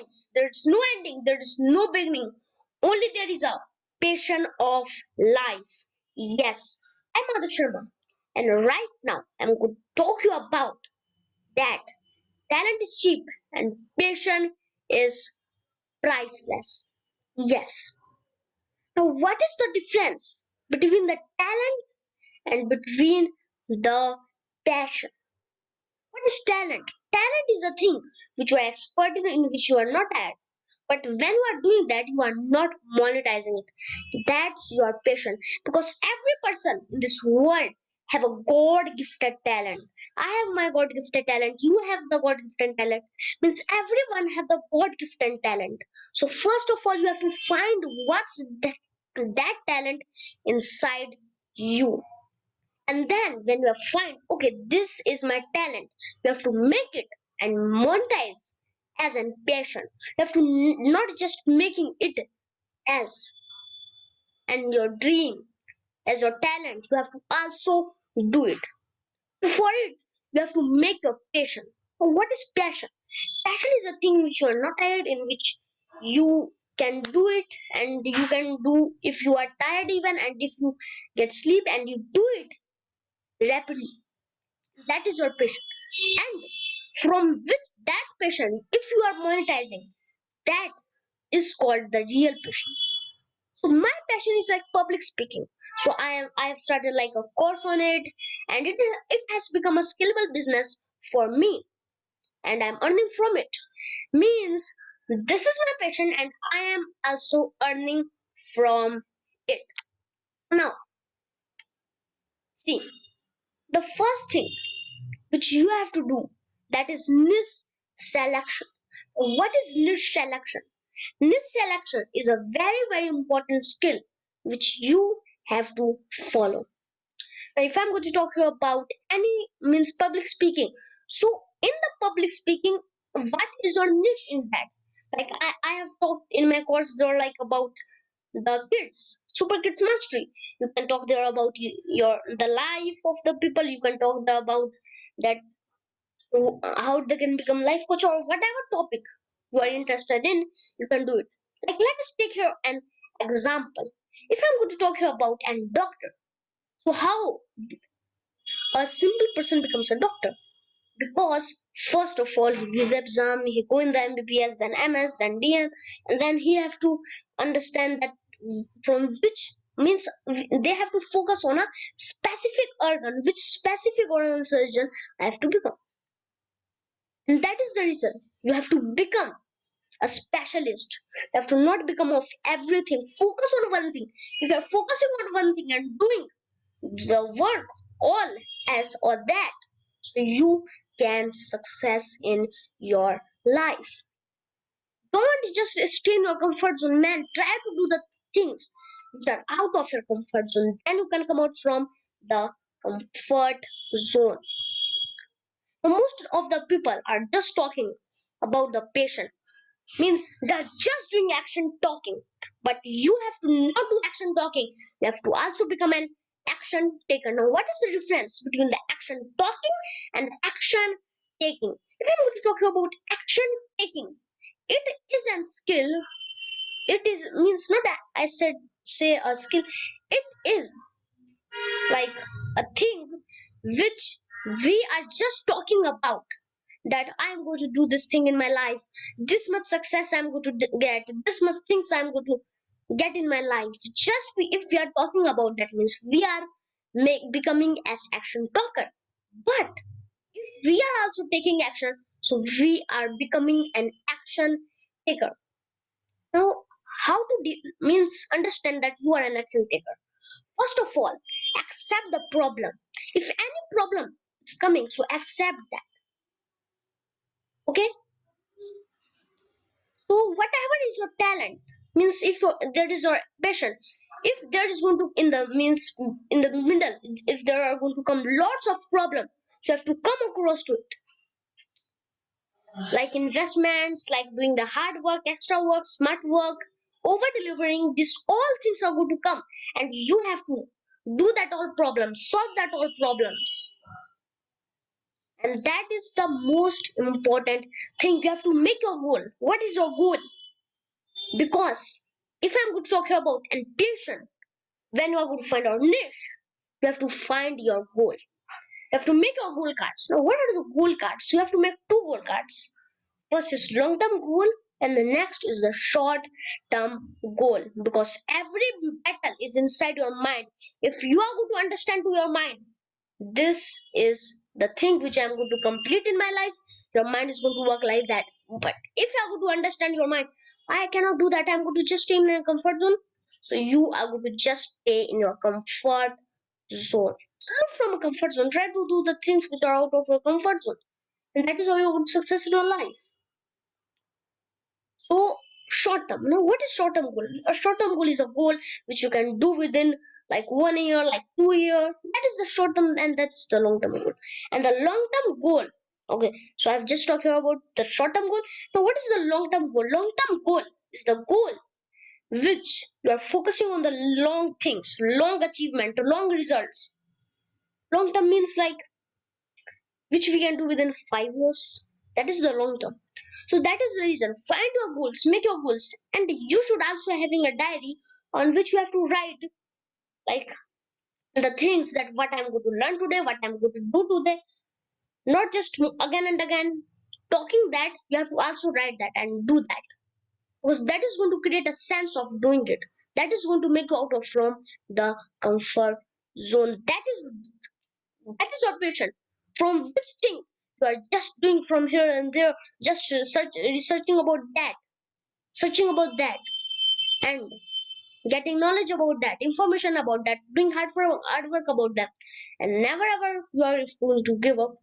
ends, there's no ending, there's no beginning. Only there is a passion of life. Yes, I'm Madhu Sharma, and right now I'm going to talk you about that talent is cheap and passion is priceless. Yes. Now, what is the difference between the talent and between the passion? What is talent? Talent is a thing which you are expert in which you are not at. But when you are doing that, you are not monetizing it. That's your passion. Because every person in this world have a God gifted talent. I have my God gifted talent. You have the God gifted talent. Means everyone have the God gifted talent. So first of all, you have to find what's that talent inside you. And then when you have find, okay, this is my talent, you have to make it and monetize as a passion. You have to not just making it as and your dream as your talent. You have to also do it. For it, you have to make your passion. So what is passion? Passion is a thing which you are not tired, in which you can do it, and you can do if you are tired even, and if you get sleep and you do it rapidly. That is your passion. And from which that passion, if you are monetizing, that is called the real passion. So my passion is like public speaking. So I have started like a course on it, and it has become a scalable business for me, and I'm earning from it. Means this is my passion, and I am also earning from it. Now, see, the first thing which you have to do, that is niche selection. What is niche selection? Niche selection is a very important skill which you have to follow. Now if I'm going to talk here about any means public speaking, so in the public speaking, what is your niche in that? Like I have talked in my course there like about the kids, super kids mastery. You can talk there about your the life of the people. You can talk there about that how they can become life coach or whatever topic you are interested in. You can do it. Like let us take here an example. If I'm going to talk here about a doctor, so how a simple person becomes a doctor? Because first of all he give exam, he go in the mbbs, then ms, then dm, and then he have to understand that from which means they have to focus on a specific organ, which specific organ surgeon I have to become. And that is the reason you have to become a specialist. You have to not become of everything. Focus on one thing. If you are focusing on one thing and doing the work all as or that, so you can success in your life. Don't just stay in your comfort zone, man. Try to do the things which are out of your comfort zone. Then you can come out from the comfort zone. Most of the people are just talking about the patient, means they're just doing action talking, but you have to not do action talking, you have to also become an action taker. Now what is the difference between the action talking and action taking? If I'm going to talk about action taking, it is a skill. It is means not a, I said say a skill. It is like a thing which we are just talking about, that I'm going to do this thing in my life, this much success I'm going to get, this much things I'm going to get in my life. Just if we are talking about that, means we are becoming as action talker. But if we are also taking action, so we are becoming an action taker. Now, how to means understand that you are an action taker? First of all, accept the problem. If any problem is coming, so accept that. Okay. So whatever is your talent, means if there is your passion, if there is going to in the means in the middle, if there are going to come lots of problems, so you have to come across to it. Like investments, like doing the hard work, extra work, smart work, over delivering. These all things are going to come, and you have to do that all problems, solve that all problems. And that is the most important thing. You have to make your goal. What is your goal? Because if I'm going to talk about ambition, when you are going to find your niche, you have to find your goal. You have to make your goal cards. Now, what are the goal cards? You have to make two goal cards. First is long-term goal, and the next is the short-term goal. Because every battle is inside your mind. If you are going to understand to your mind, this is the thing which I'm going to complete in my life. Your mind is going to work like that. But if you are going to understand your mind, I cannot do that. I'm going to just stay in a comfort zone. So you are going to just stay in your comfort zone. Out from a comfort zone. Try to do the things which are out of your comfort zone. And that is how you're going to success in your life. So short term. Now what is short term goal? A short term goal is a goal which you can do within like 1 year, like 2 year. That is the short term and that's the long term goal. And the long term goal. Okay, so I've just talked about the short term goal. Now what is the long term goal? Long term goal is the goal which you are focusing on the long things, long achievement, long results. Long term means like which we can do within 5 years. That is the long term. So that is the reason. Find your goals, make your goals, and you should also having a diary on which you have to write like the things that what I'm going to learn today, what I'm going to do today. Not just again and again talking that, you have to also write that and do that. Because that is going to create a sense of doing it. That is going to make you out of from the comfort zone. That is operation. From which thing you are just doing from here and there, just researching about that, searching about that, and getting knowledge about that, information about that, doing hard work about them, and never ever you are going to give up.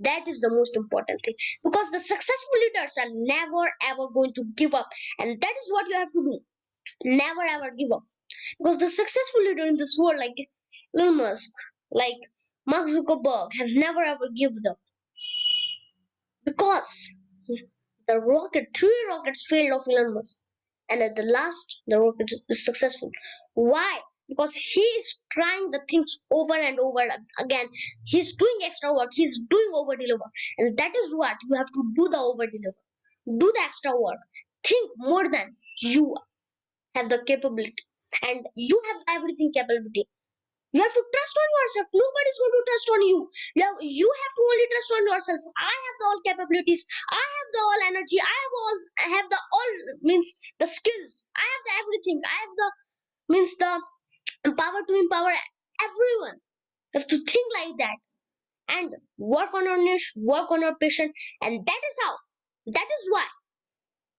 That is the most important thing because the successful leaders are never ever going to give up, and that is what you have to do. Never ever give up because the successful leader in this world, like Elon Musk, like Mark Zuckerberg, have never ever given up because three rockets failed of Elon Musk, and at the last, the rocket is successful. Why? Because he is trying the things over and over again. He's doing extra work. He's doing over deliver, and that is what you have to do the over deliver. Do the extra work. Think more than you have the capability, and you have everything capability. You have to trust on yourself. Nobody's going to trust on you. You have to only trust on yourself. I have the all capabilities. I have the all energy. I have the all means the skills. I have the everything. I have the means the power to empower everyone. You have to think like that and work on your niche, work on your passion, and that is how. That is why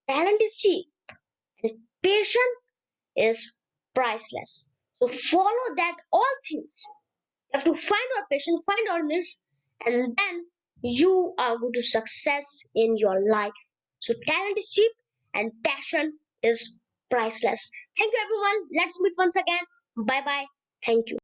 talent is cheap and passion is priceless. So follow that all things. You have to find your passion, find your niche, and then you are going to success in your life. So talent is cheap and passion is priceless. Thank you everyone. Let's meet once again. Bye bye. Thank you.